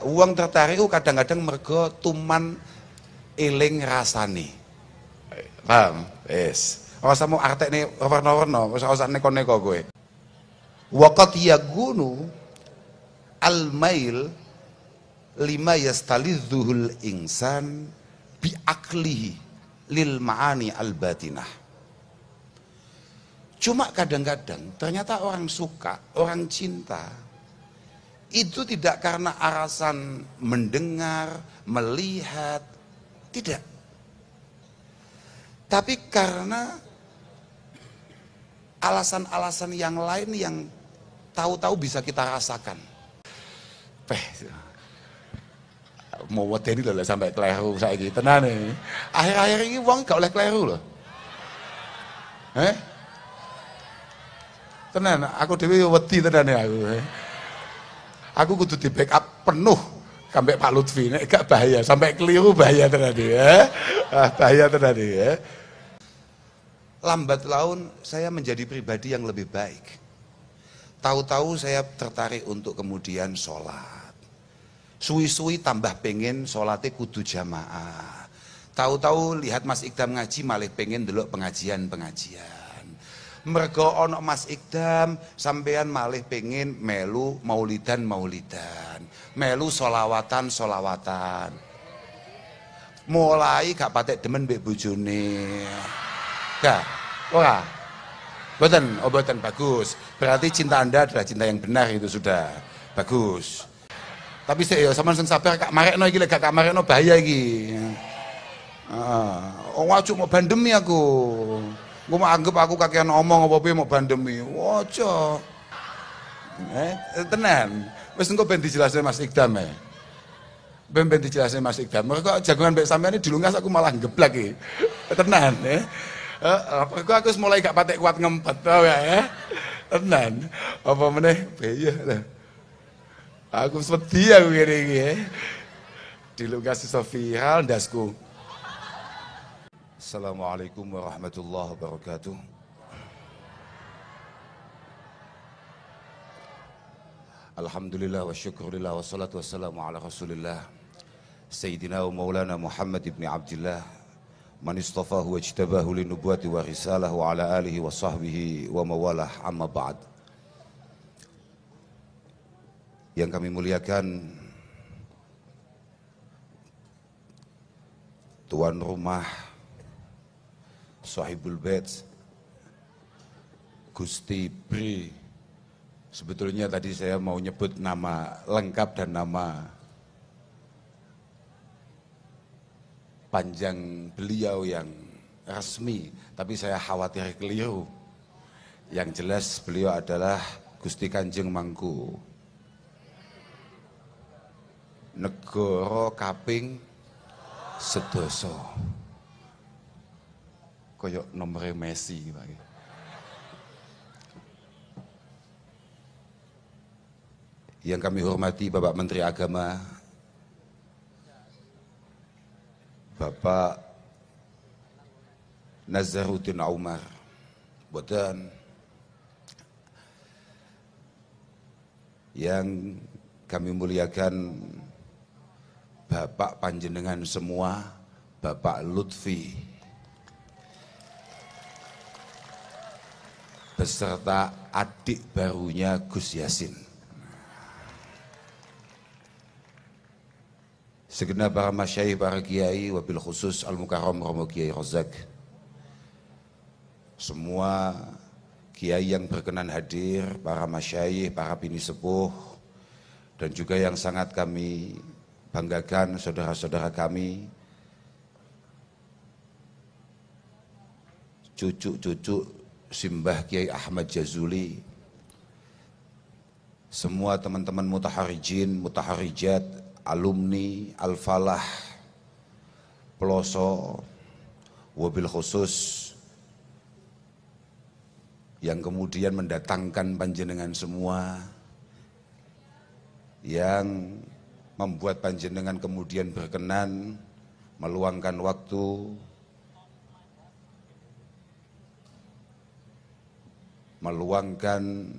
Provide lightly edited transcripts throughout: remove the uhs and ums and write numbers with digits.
Uang tertarik kadang-kadang mergo tuman eling rasane. Paham? Wis. Ora usah artekne warna-warna, ora usah neko-neko kowe. Waqat yagunu al-mail lima yastalidzuhul insan bi aklihi lil ma'ani al-batinah. Cuma kadang-kadang ternyata orang suka, orang cinta itu tidak karena alasan mendengar, melihat, tidak. Tapi karena alasan-alasan yang lain yang tahu-tahu bisa kita rasakan. Mau wedeni lho sampai kleru saiki tenan iki. Akhir-akhir ini wong gak oleh kleru lho. Tenan, aku dhewe wedi tenan aku. Aku kudu di backup penuh sampai Pak Lutfi, nek gak bahaya, sampai keliru bahaya tenan ya. Bahaya tenan ya. Lambat laun saya menjadi pribadi yang lebih baik. Tahu-tahu saya tertarik untuk kemudian sholat. Suwi-suwi tambah pengen sholatnya kudu jamaah. Tahu-tahu lihat Mas Ikdam ngaji malah pengen delok pengajian-pengajian. Mergo ono Mas Ikdam sampean malih pengen melu maulidan, melu solawatan. Mulai gak patek demen mbek bojone. Gak, ora. Boten bagus. Berarti cinta Anda adalah cinta yang benar, itu sudah bagus. Tapi saya sama sing sabar kak marekno iki lek gak marekno bahaya iki. Wajib mau pandemi aku. Gue mau anggap aku kakean omong apa-apa mau pandemi. Wajo. Tenan. Wis engko ben dijelasin Mas Ikdam ya. Ben dijelasin Mas Ikdam. Mereka jagongan mbek sampean iki dilungas aku malah geblak iki. Tenan ya. Aku mulai gak patek kuat ngempet tau ya. Tenan. Apa meneh bahaya lah. Aku sedih aku ngene iki ya. Dilungas iso viral ndasku. Assalamualaikum warahmatullahi wabarakatuh. Alhamdulillah wa syukurillah wa salatu wassalamu ala rasulillah Sayyidina wa maulana Muhammad ibn Abdillah man istafahu wa ijtabahu linubuwati wa risalah wa ala alihi wa sahbihi wa mawalah amma ba'd. Yang kami muliakan tuan rumah Sahibul Bait Gusti Bri. Sebetulnya tadi saya mau nyebut nama lengkap dan nama panjang beliau yang resmi, tapi saya khawatir keliru. Yang jelas beliau adalah Gusti Kanjeng Mangku Negoro Kaping Sedoso. Koyok nomornya Messi Pak. Yang kami hormati Bapak Menteri Agama, Bapak Nazaruddin Umar, boten. Yang kami muliakan Bapak panjenengan semua, Bapak Lutfi, beserta adik barunya Gus Yasin. Segenap para masyayikh, para kiai, wabil khusus Al-Mukarram Romo Kiai Rozak. Semua kiai yang berkenan hadir, para masyayikh, para bini sepuh, dan juga yang sangat kami banggakan saudara-saudara kami, cucu-cucu Simbah Kiai Ahmad Jazuli, semua teman-teman mutaharijin, mutaharijat, alumni Al-Falah, Peloso, wabil khusus yang kemudian mendatangkan panjenengan semua, yang membuat panjenengan kemudian berkenan meluangkan waktu, meluangkan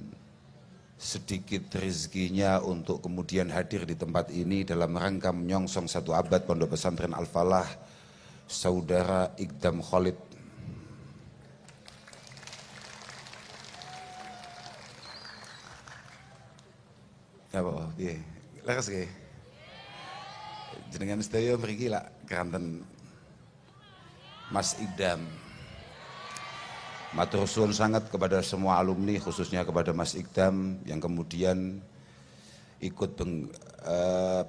sedikit rezekinya untuk kemudian hadir di tempat ini dalam rangka menyongsong 1 abad Pondok Pesantren Al-Falah, Saudara Ikdam Khalid. Ya Pak, piye? Leres nggih. Jenengan sedaya mriki lak keranten Mas Ikdam. Matur suwun sangat kepada semua alumni, khususnya kepada Mas Ikdam yang kemudian ikut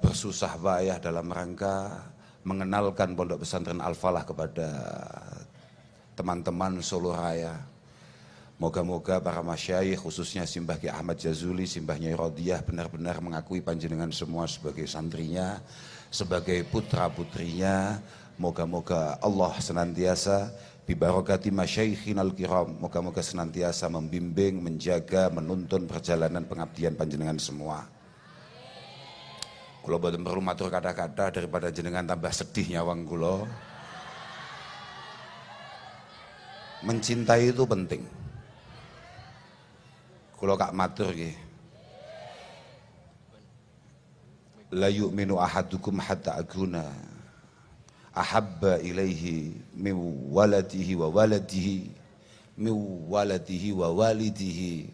bersusah payah dalam rangka mengenalkan Pondok Pesantren Al-Falah kepada teman-teman Solo Raya. Moga-moga para masyayikh, khususnya Simbah Ki Ahmad Jazuli, Simbah Nyai Rodiyah benar-benar mengakui panjenengan semua sebagai santrinya, sebagai putra-putrinya. Moga-moga Allah senantiasa bibarokati masyayikhinal kiram, moga-moga senantiasa membimbing, menjaga, menuntun perjalanan pengabdian panjenengan semua. Kula boten perlu matur kata-kata daripada jenengan tambah sedih nyawang kula. Mencintai itu penting. Kula kak matur nggih. La yu'minu ahadukum hatta akuna ahabba ilaihi min waladihi wa waladihi min waladihi wa walidihi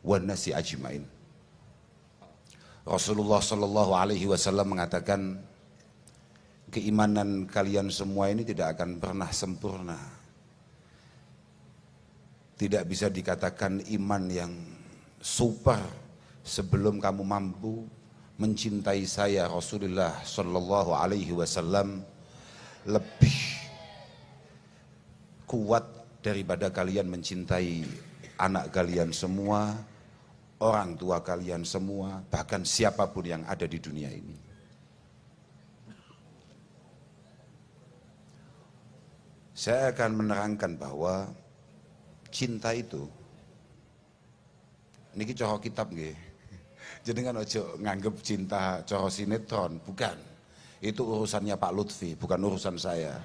wan nasi ajmain. Rasulullah sallallahu alaihi wasallam mengatakan, keimanan kalian semua ini tidak akan pernah sempurna. Tidak bisa dikatakan iman yang super sebelum kamu mampu mencintai saya Rasulullah sallallahu alaihi wasallam lebih kuat daripada kalian mencintai anak kalian semua, orang tua kalian semua, bahkan siapapun yang ada di dunia ini. Saya akan menerangkan bahwa cinta itu, niki cara kitab nggih. Jadi kan ojo nganggep cinta cara sinetron, bukan. Itu urusannya Pak Lutfi, bukan urusan saya.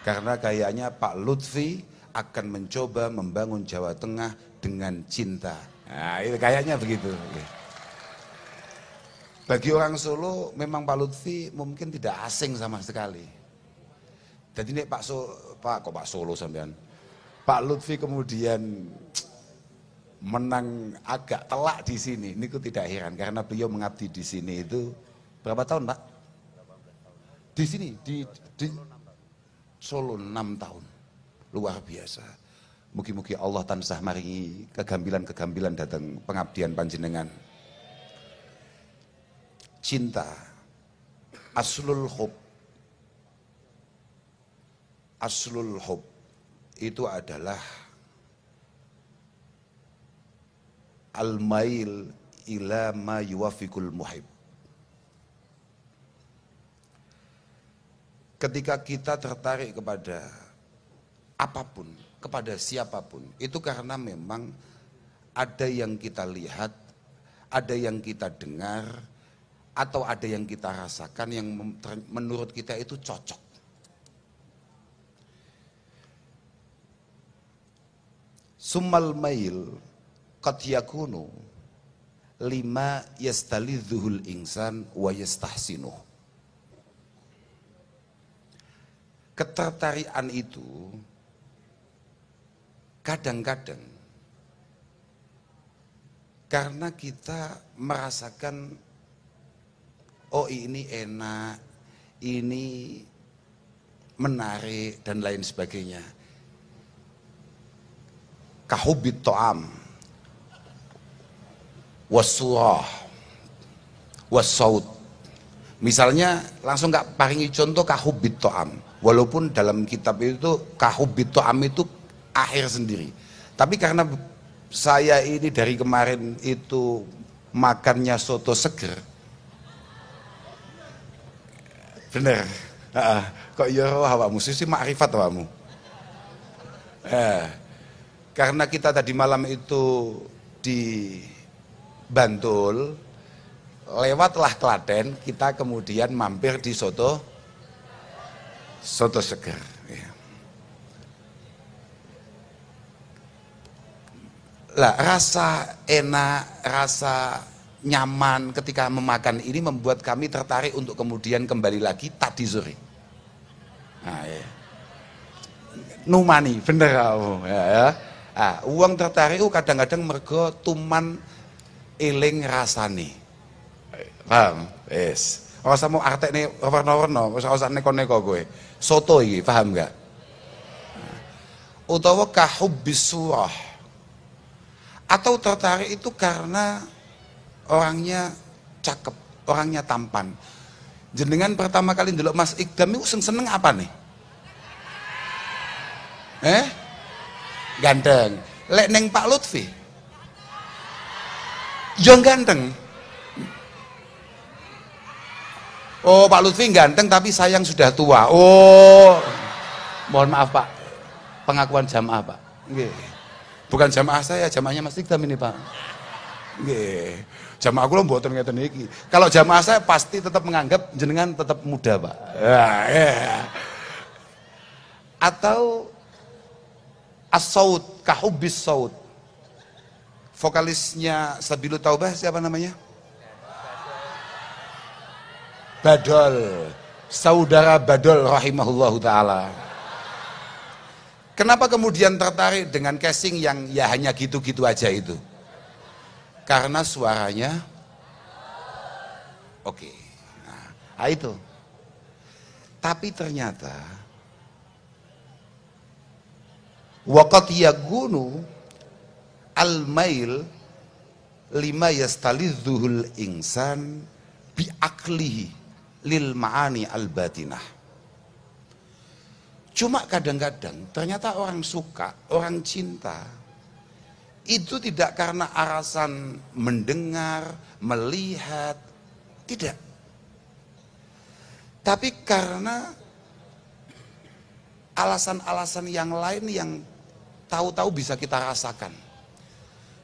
Karena kayaknya Pak Lutfi akan mencoba membangun Jawa Tengah dengan cinta. Nah, itu kayaknya begitu. Bagi orang Solo, memang Pak Lutfi mungkin tidak asing sama sekali. Jadi ini Pak Solo sampean. Pak Lutfi kemudian menang agak telak di sini. Ini tidak heran karena beliau mengabdi di sini itu berapa tahun, Pak? Di sini di Solo 6 tahun. Luar biasa. Mugi-mugi Allah tansah maringi kegambilan-kegambilan datang pengabdian panjenengan. Cinta aslul hub. Aslul hub itu adalah al-mail ila ma yuwafiqul muhib. Ketika kita tertarik kepada apapun, kepada siapapun, itu karena memang ada yang kita lihat, ada yang kita dengar, atau ada yang kita rasakan yang menurut kita itu cocok. Summal mail qad yakunu lima yastalidzuhul insan wa yastahsinuh. Ketertarikan itu kadang-kadang karena kita merasakan, oh ini enak, ini menarik dan lain sebagainya. Kahubit to'am wasurah wasaut. Misalnya langsung gak paringi contoh kahubit to'am, walaupun dalam kitab itu kahubit to'am itu akhir sendiri. Tapi karena saya ini dari kemarin itu makannya soto seger, bener, kok iya awakmu sih makrifat awakmu. Karena kita tadi malam itu di Bantul, lewatlah Klaten, kita kemudian mampir di soto seger. Lah, rasa enak, rasa nyaman ketika memakan ini membuat kami tertarik untuk kemudian kembali lagi tadi sore. Nah, ya. Numani, bener kamu. Ya. Uang tertarik kadang-kadang mergo tuman eling rasane. Paham? Yes. Ora usah mau artekne warna-warna, ora usah neko-neko kowe. Soto iki, paham enggak? Utawa kahubbis surah. Atau tertarik itu karena orangnya cakep, orangnya tampan. Jenengan pertama kali ndelok Mas Ikdam itu seneng apa nih? Ganteng. Lek neng Pak Lutfi? Yo ganteng. Oh, Pak Lutfi ganteng tapi sayang sudah tua. Oh, mohon maaf Pak, pengakuan jamaah Pak. Nggih. Bukan jamaah saya, jamaahnya Mas Ikdam ini Pak. Nggih. Jamaah kula mboten ngeten iki. Kalau jamaah saya pasti tetap menganggap jenengan tetap muda, Pak. Atau as-saut, kahubbis saut. Vokalisnya Sabilu Taubah siapa namanya? Badol. Saudara Badol rahimahullahu taala. Kenapa kemudian tertarik dengan casing yang ya hanya gitu-gitu aja itu? Karena suaranya oke. Nah, itu. Tapi ternyata waqad yagunu al-mail lima yastalidzuhul insan bi aklihi lil ma'ani al-batinah. Cuma kadang-kadang ternyata orang suka, orang cinta itu tidak karena alasan mendengar, melihat, tidak. Tapi karena alasan-alasan yang lain yang tahu-tahu bisa kita rasakan.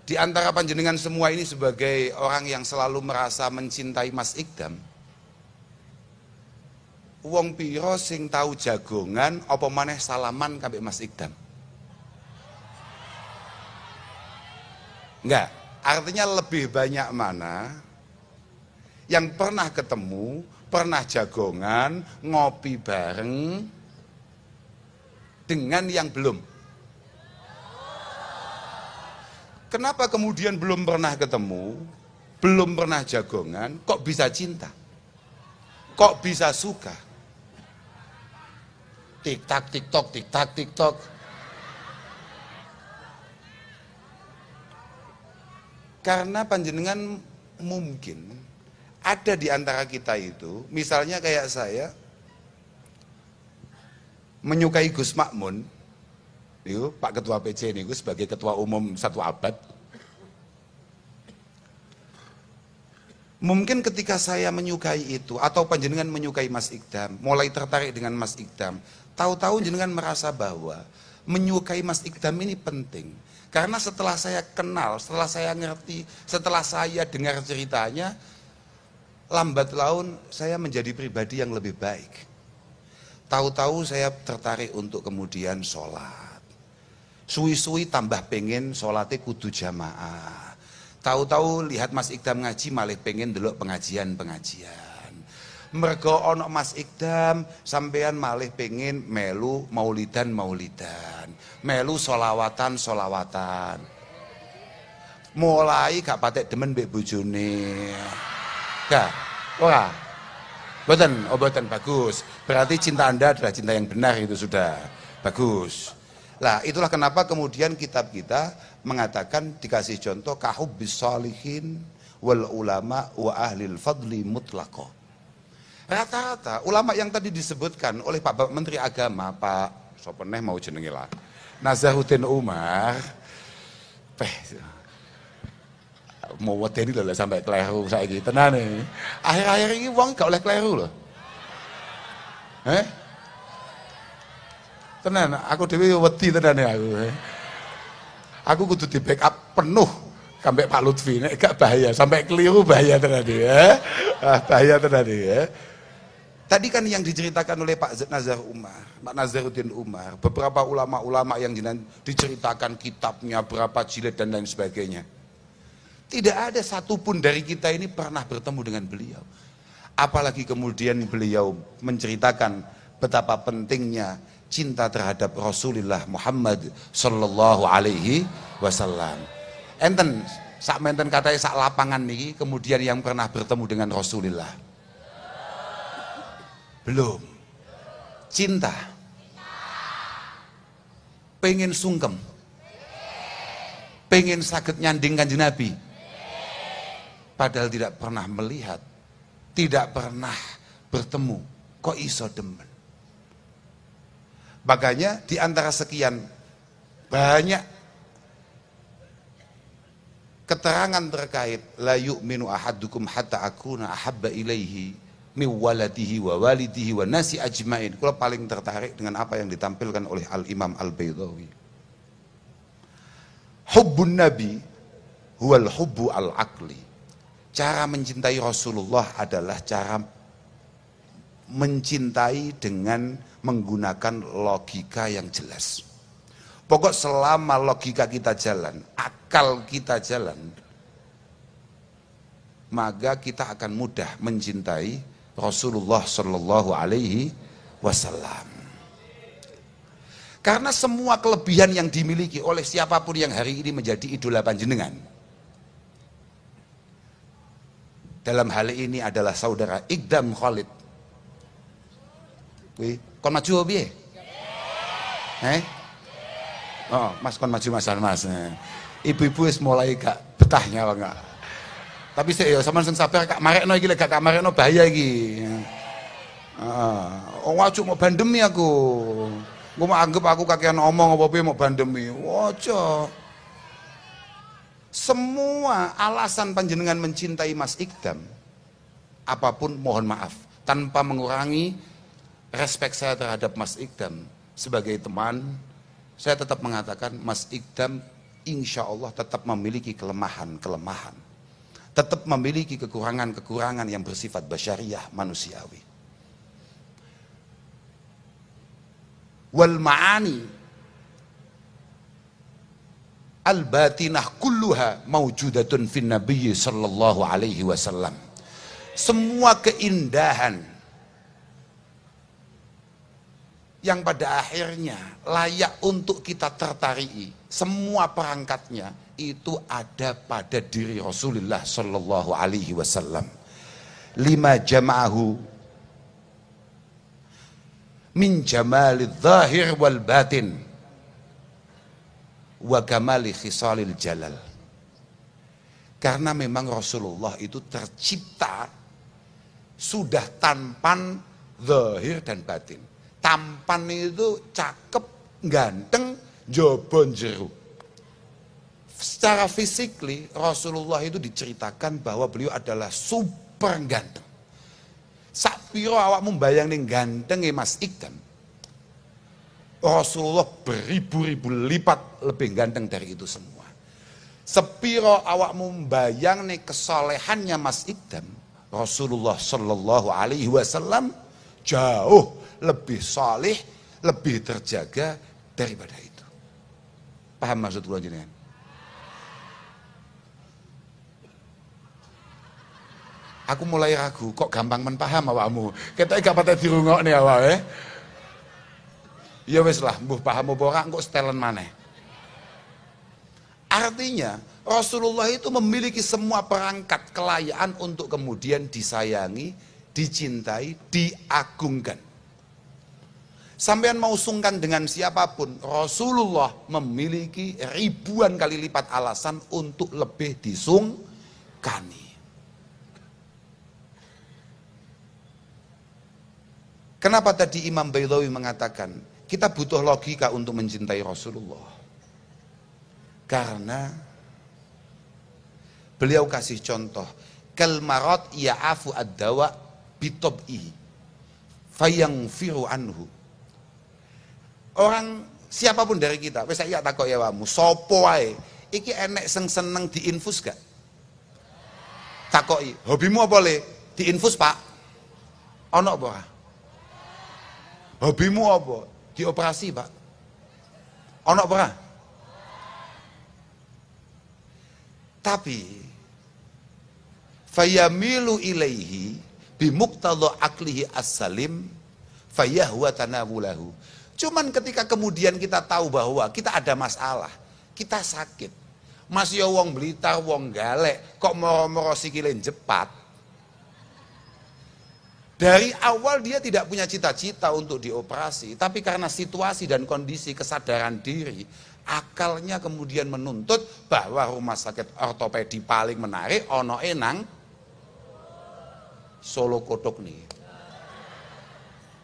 Di antara panjenengan semua ini sebagai orang yang selalu merasa mencintai Mas Ikdam, wong piro sing tahu jagongan apa maneh salaman kambek Mas Ikdam? Enggak, artinya lebih banyak mana yang pernah ketemu, pernah jagongan, ngopi bareng dengan yang belum. Kenapa kemudian belum pernah ketemu, belum pernah jagongan, kok bisa cinta? Kok bisa suka? Tik-tak, tik-tok, tik-tak, tik-tok. Karena panjenengan mungkin ada di antara kita itu, misalnya kayak saya, menyukai Gus Makmun, yuk, Pak Ketua PC ini sebagai Ketua Umum 1 abad. Mungkin ketika saya menyukai itu, atau panjenengan menyukai Mas Ikdam, mulai tertarik dengan Mas Ikdam, tahu-tahu jenengan merasa bahwa menyukai Mas Ikdam ini penting. Karena setelah saya kenal, setelah saya ngerti, setelah saya dengar ceritanya, lambat laun saya menjadi pribadi yang lebih baik. Tahu-tahu saya tertarik untuk kemudian sholat. Suwi-suwi tambah pengen sholatnya kudu jamaah. Tahu-tahu lihat Mas Ikdam ngaji malah pengen delok pengajian-pengajian. Mergo ono Mas Ikdam sampean malih pengen melu maulidan, melu solawatan. Mulai gak patek demen mbek bojone. Gak, ora. Boten bagus. Berarti cinta Anda adalah cinta yang benar, itu sudah bagus. Lah, itulah kenapa kemudian kitab kita mengatakan, dikasih contoh kahubbis sholihin wal ulama wa ahlil fadli mutlaqo. Rata-rata ulama yang tadi disebutkan oleh Pak Menteri Agama, Pak sopeneh mau jenenge lah, Nazaruddin Umar, mau wedeni lho sampai kleru saiki tenane. Akhir-akhir ini wong gak oleh kleru lho. Tenan, aku dhewe wedi tenane aku. Aku kudu di backup penuh kambek Pak Lutfi, nek gak bahaya, sampai keliru bahaya tenan ya. Bahaya tenan ya. Tadi kan yang diceritakan oleh Pak Nazaruddin Umar, beberapa ulama-ulama yang diceritakan kitabnya, berapa jilid dan lain sebagainya. Tidak ada satupun dari kita ini pernah bertemu dengan beliau. Apalagi kemudian beliau menceritakan betapa pentingnya cinta terhadap Rasulullah Muhammad sallallahu alaihi wasallam. Enten sak menten katanya sak lapangan niki kemudian yang pernah bertemu dengan Rasulullah. Belum. Cinta. Pengen sungkem. Pengen sakit nyanding Kanjeng Nabi. Padahal tidak pernah melihat, tidak pernah bertemu, kok iso demen. Makanya di antara sekian banyak keterangan terkait la yu'minu ahadukum hatta akuna ahabba ilaihi min waladihi wa walidihi wa nasi ajmain. Kalau paling tertarik dengan apa yang ditampilkan oleh Al-Imam Al-Baydawi. Hubbun Nabi huwal hubbu al-aqli. Cara mencintai Rasulullah adalah cara mencintai dengan menggunakan logika yang jelas. Pokok selama logika kita jalan, akal kita jalan, maka kita akan mudah mencintai Rasulullah Shallallahu Alaihi Wasallam. Karena semua kelebihan yang dimiliki oleh siapapun yang hari ini menjadi idola panjenengan, dalam hal ini adalah saudara Iqdam Khalid. Kon maju piye? Oh, Mas kon maju Mas. Ibu-ibu wis mulai gak betah nyawa enggak. Tapi saya sampean sing sabar kak marekno iki lek gak marekno bahaya iki. Oh, wajib mau bandemi aku. Gue mau anggap aku kakean omong apa piye mau bandemi. Waja. Semua alasan panjenengan mencintai Mas Iqdam, apapun mohon maaf, tanpa mengurangi respek saya terhadap Mas Iqdam sebagai teman, saya tetap mengatakan Mas Iqdam insya Allah tetap memiliki kelemahan-kelemahan, tetap memiliki kekurangan-kekurangan yang bersifat basyariah manusiawi. Wal ma'ani al-batinah kulluha mawjudatun fin nabiyyi sallallahu alaihi wasallam. Semua keindahan yang pada akhirnya layak untuk kita tertariki, semua perangkatnya itu ada pada diri Rasulullah sallallahu alaihi wasallam. Lima jama'ahu min jamalidz zahir wal batin wa kamali khisalil jalal. Karena memang Rasulullah itu tercipta sudah tampan zahir dan batin. Tampan itu cakep, ganteng, jobon jeru. Secara fisikly Rasulullah itu diceritakan bahwa beliau adalah super ganteng. Sakpiro awakmu bayangin ganteng Mas Iqdam, Rasulullah beribu-ribu lipat lebih ganteng dari itu semua. Sepiro awakmu bayang nih kesolehannya Mas Iqdam, Rasulullah Shallallahu Alaihi Wasallam jauh lebih soleh, lebih terjaga daripada itu. Paham maksud kula jenengan? Aku mulai ragu, kok gampang menpaham awakmu? Kita gak patah dirungokne awake. Ya wis lah, mbuh paham apa ora engko setelan maneh. Artinya Rasulullah itu memiliki semua perangkat kelayaan untuk kemudian disayangi, dicintai, diagungkan. Sampean mau sungkan dengan siapapun, Rasulullah memiliki ribuan kali lipat alasan untuk lebih disungkani. Kenapa tadi Imam Baydawi mengatakan kita butuh logika untuk mencintai Rasulullah? Karena beliau kasih contoh, kal marad ya'afu ad-dawa bitob'i fayaghfiru anhu. Orang siapapun dari kita, wis saiki takok ya wamu, sapa wae iki enek sing seneng diinfus gak? Takoki, hobimu apa le? Diinfus, Pak. Ono apa? Hobimu apa? Dioperasi, Pak. Ono pernah? Tapi fayamilu ilaihi bimuqtadha aqlihi as-salim fayahwa tanawulahu. Cuman ketika kemudian kita tahu bahwa kita ada masalah, kita sakit, Mas yo wong Blitar, wong Galek, kok moro-moro sikile jepat. Dari awal dia tidak punya cita-cita untuk dioperasi, tapi karena situasi dan kondisi kesadaran diri, akalnya kemudian menuntut bahwa rumah sakit ortopedi paling menarik ono enang Solo Kodok nih,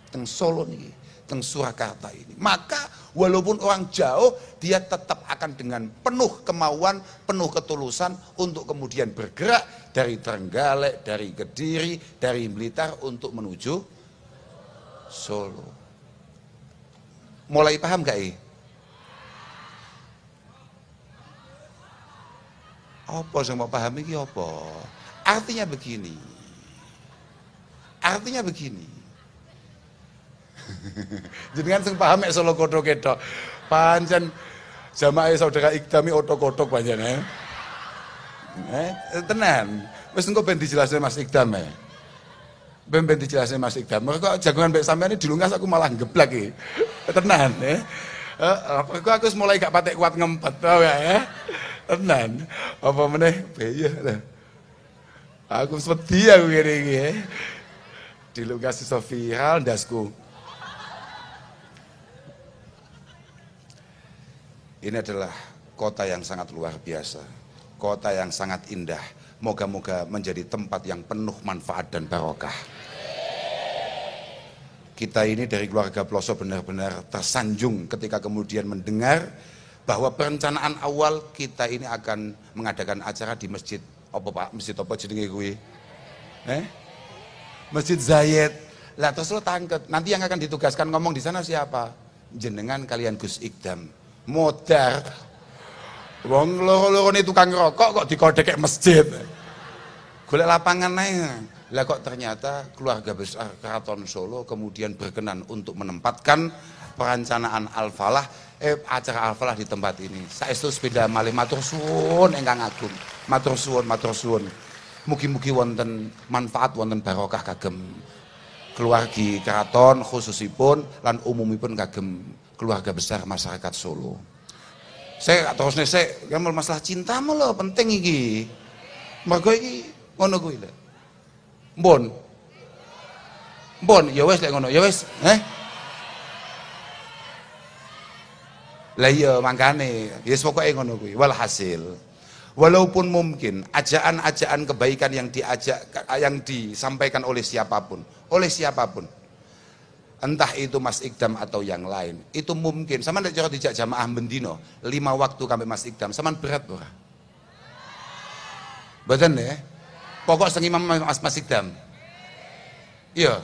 teng Solo nih, teng Surakarta ini. Maka walaupun orang jauh, dia tetap akan dengan penuh kemauan, penuh ketulusan untuk kemudian bergerak dari Trenggalek, dari Kediri, dari Blitar untuk menuju Solo. Mulai paham gak ini? Apa yang mau paham ini apa? Artinya begini. Artinya begini. Jenengan sing paham mek Solo Kodok ketok. Pancen jamaah saudara Ikdami otok-otok pancen ya. Tenan. Wis engko ben dijelasne Mas Ikdam ya. Ben dijelasne Mas Ikdam. Mergo jagongan mbek sampean iki dilungas aku malah geblak iki. Tenan ya. Aku mulai gak patek kuat ngempet ya. Tenan. Apa meneh beyeh lah. Aku wedi aku ngene iki ya. Dilungas iso viral ndasku. Ini adalah kota yang sangat luar biasa, kota yang sangat indah. Moga-moga menjadi tempat yang penuh manfaat dan barokah. Kita ini dari keluarga Ploso benar-benar tersanjung ketika kemudian mendengar bahwa perencanaan awal kita ini akan mengadakan acara di masjid apa Pak? Masjid apa jenenge kuwi? Masjid Zayed. Lah terus lo tangket, nanti yang akan ditugaskan ngomong di sana siapa? Jenengan kalian Gus Ikdam. Modar. Wong loro-lorone tukang rokok kok dikodek masjid. Golek lapangan ae. Lah kok ternyata keluarga besar Keraton Solo kemudian berkenan untuk menempatkan perencanaan Al-Falah acara Al-Falah di tempat ini. Saestu sepeda malih matur suwun ingkang agung. Matur suwun. Mugi-mugi wonten manfaat wonten barokah kagem keluargi keraton khususipun lan umumipun kagem keluarga besar masyarakat Solo. Saya terus nek kan masalah cinta lho penting iki. Mergo iki ngono kuwi lho. Mbon, ya wis lek ngono, ya wis, Lah iya mangkane, yes pokoke ngono kuwi. Walhasil, walaupun mungkin ajaan-ajaan kebaikan yang disampaikan oleh siapapun, entah itu Mas Ikdam atau yang lain, itu mungkin sama nek cara dijak jamaah bendino 5 waktu kami Mas Ikdam sampean berat ora? Mboten ya? Pokok sing imam Mas Ikdam. Iya.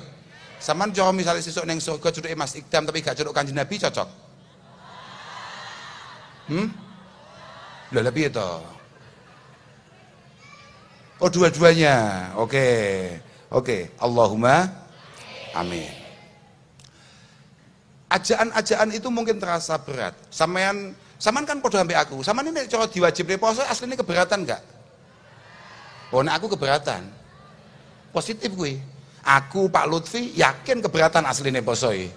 Sampean cara misalnya sesuk ning surga cuduke Mas Ikdam tapi gak cuduk Kanjeng Nabi cocok. Lha piye to? Oh dua-duanya. Oke. Allahumma amin. Ajaan-ajaan itu mungkin terasa berat. Sampean kan padha ambek aku. Sampean ini cara diwajibne poso asline keberatan enggak? Oh nek aku keberatan. Positif kuwi. Aku Pak Lutfi yakin keberatan asline poso iki.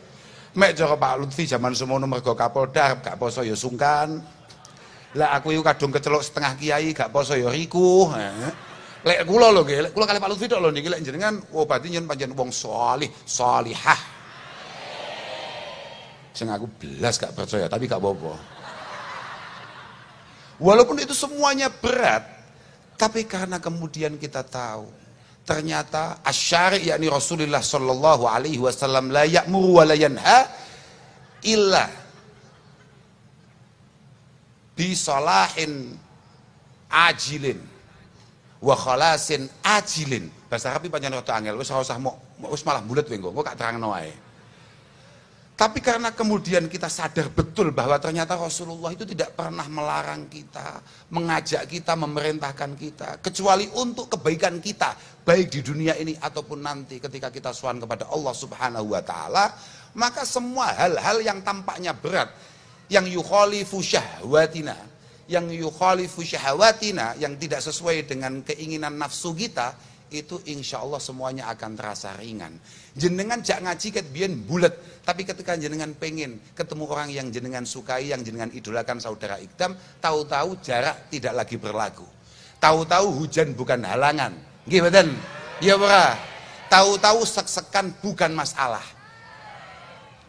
Mek cara Pak Lutfi zaman semono mergo Kapolda gak poso ya sungkan. Lah aku iku kadung keceluk setengah kiai gak poso ya riku. Lek kula lho nggih, kula kali Pak Lutfi tok lho niki lek jenengan berarti nyen pancen wong salih, salihah. Sing aku belas gak percaya, tapi gak apa-apa. Walaupun itu semuanya berat, tapi karena kemudian kita tahu ternyata asyari yakni Rasulullah sallallahu alaihi wasallam la ya'muru wa la yanha illa bi salahin ajilin wa khalasin ajilin. Bahasa Arab pancen rada angel, wis ora usah wis malah bulet kowe engko gak terangno ae. Tapi karena kemudian kita sadar betul bahwa ternyata Rasulullah itu tidak pernah melarang kita, mengajak kita, memerintahkan kita, kecuali untuk kebaikan kita, baik di dunia ini ataupun nanti ketika kita sowan kepada Allah Subhanahu wa taala, maka semua hal-hal yang tampaknya berat, yang yukhalifu syahwatina, yang tidak sesuai dengan keinginan nafsu kita, itu insya Allah semuanya akan terasa ringan. Jenengan jak ngaji ket biyen bulet, tapi ketika jenengan pengen ketemu orang yang jenengan sukai, yang jenengan idolakan saudara Ikdam, tahu-tahu jarak tidak lagi berlaku. Tahu-tahu hujan bukan halangan. Nggih mboten? Ya ora. Tahu-tahu sek-sekan bukan masalah.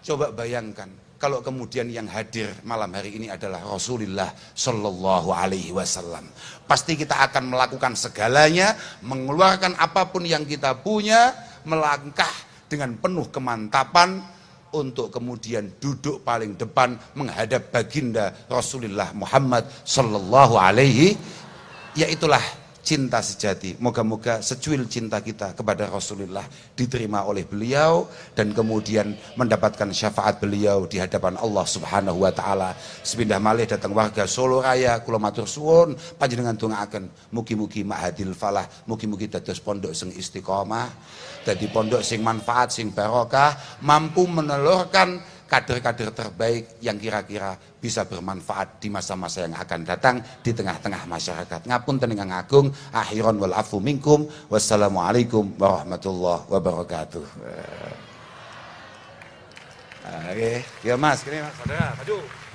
Coba bayangkan kalau kemudian yang hadir malam hari ini adalah Rasulullah Shallallahu Alaihi Wasallam, pasti kita akan melakukan segalanya, mengeluarkan apapun yang kita punya, melangkah dengan penuh kemantapan untuk kemudian duduk paling depan menghadap baginda Rasulullah Muhammad Shallallahu Alaihi. Yaitulah cinta sejati. Moga-moga secuil cinta kita kepada Rasulullah diterima oleh beliau dan kemudian mendapatkan syafaat beliau di hadapan Allah Subhanahu wa taala. Sepindah malih datang warga Solo Raya, kula matur suwun panjenengan dongaaken mugi-mugi ma'hadil falah, mugi-mugi dados pondok sing istiqomah, dadi pondok sing manfaat, sing barokah, mampu menelurkan kader-kader terbaik yang kira-kira bisa bermanfaat di masa-masa yang akan datang di tengah-tengah masyarakat. Ngapunten ingkang agung, akhiron wal afu minkum. Wassalamualaikum warahmatullahi wabarakatuh. Oke, ya Mas, ini Mas, saudara, maju.